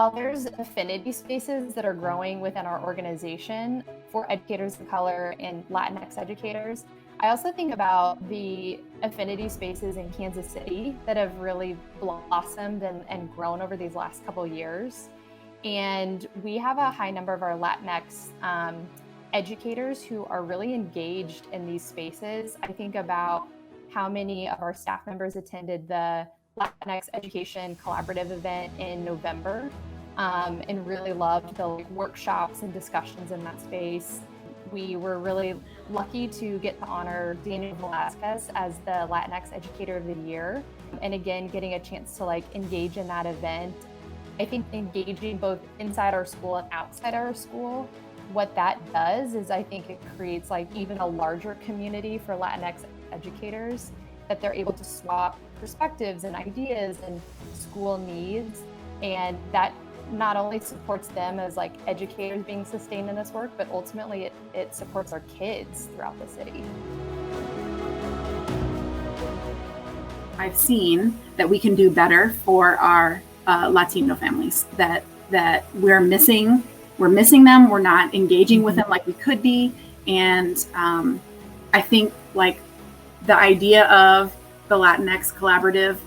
while there's affinity spaces that are growing within our organization for educators of color and Latinx educators, I also think about the affinity spaces in Kansas City that have really blossomed and grown over these last couple of years. And we have a high number of our Latinx educators who are really engaged in these spaces. I think about how many of our staff members attended the Latinx Education Collaborative event in November and really loved the workshops and discussions in that space. We were really lucky to get to honor Daniel Velasquez as the Latinx Educator of the Year. And again, getting a chance to engage in that event. I think engaging both inside our school and outside our school, what that does is I think it creates even a larger community for Latinx educators, that they're able to swap perspectives and ideas and school needs. And that not only supports them as educators being sustained in this work, but ultimately it supports our kids throughout the city. I've seen that we can do better for our Latino families, that we're missing them, we're not engaging with them like we could be. And I think the idea of the Latinx Collaborative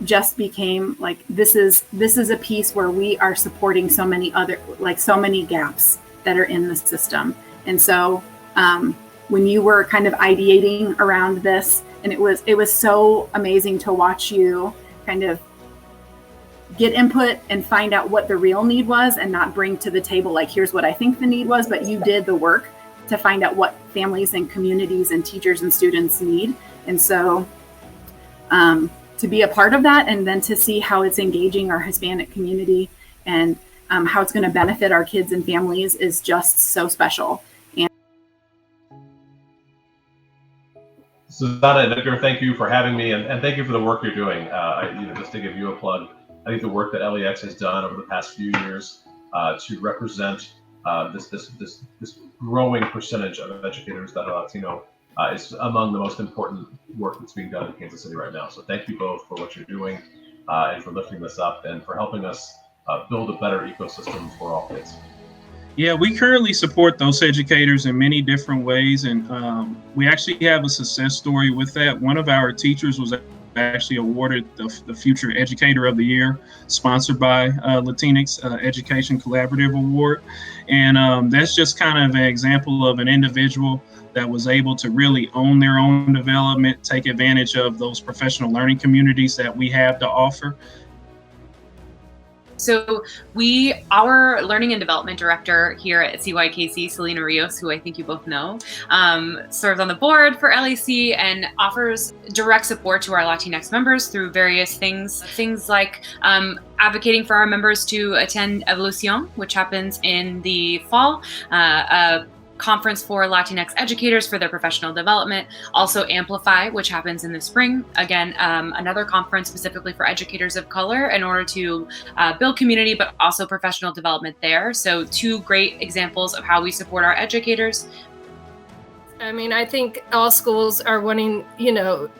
just became this is a piece where we are supporting so many other so many gaps that are in the system. And so when you were kind of ideating around this, and it was so amazing to watch you kind of get input and find out what the real need was, and not bring to the table here's what I think the need was, but you did the work to find out what families and communities and teachers and students need. And so to be a part of that, and then to see how it's engaging our Hispanic community and how it's going to benefit our kids and families is just so special. And Susanna and Edgar, thank you for having me, and thank you for the work you're doing. Just to give you a plug, I think the work that LEX has done over the past few years to represent this growing percentage of educators that are Latino is among the most important work that's being done in Kansas City right now. So thank you both for what you're doing and for lifting this up and for helping us build a better ecosystem for all kids. Yeah, we currently support those educators in many different ways, and we actually have a success story with that. One of our teachers was actually awarded the Future Educator of the Year, sponsored by Latinx Education Collaborative Award. And that's just kind of an example of an individual that was able to really own their own development, take advantage of those professional learning communities that we have to offer. So our learning and development director here at CYKC, Selena Rios, who I think you both know, serves on the board for LEC and offers direct support to our Latinx members through various things like advocating for our members to attend Evolucion, which happens in the fall, a conference for Latinx educators for their professional development. Also Amplify, which happens in the spring. Again, another conference specifically for educators of color in order to build community, but also professional development there. So two great examples of how we support our educators. I mean, I think all schools are wanting,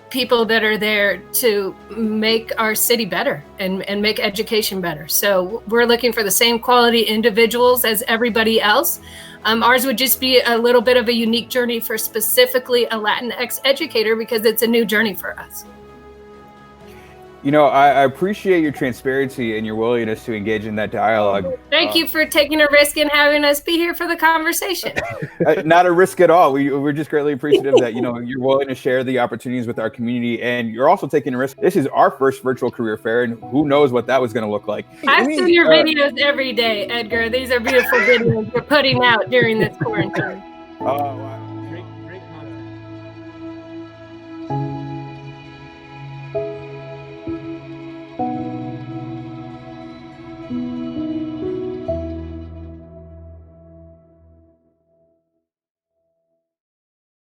people that are there to make our city better and make education better. So we're looking for the same quality individuals as everybody else. Ours would just be a little bit of a unique journey for specifically a Latinx educator because it's a new journey for us. I appreciate your transparency and your willingness to engage in that dialogue. Thank you for taking a risk and having us be here for the conversation. Not a risk at all. We're just greatly appreciative that, you're willing to share the opportunities with our community, and you're also taking a risk. This is our first virtual career fair, and who knows what that was going to look like. I've seen your videos every day, Edgar. These are beautiful videos you're putting out during this quarantine. Oh, wow.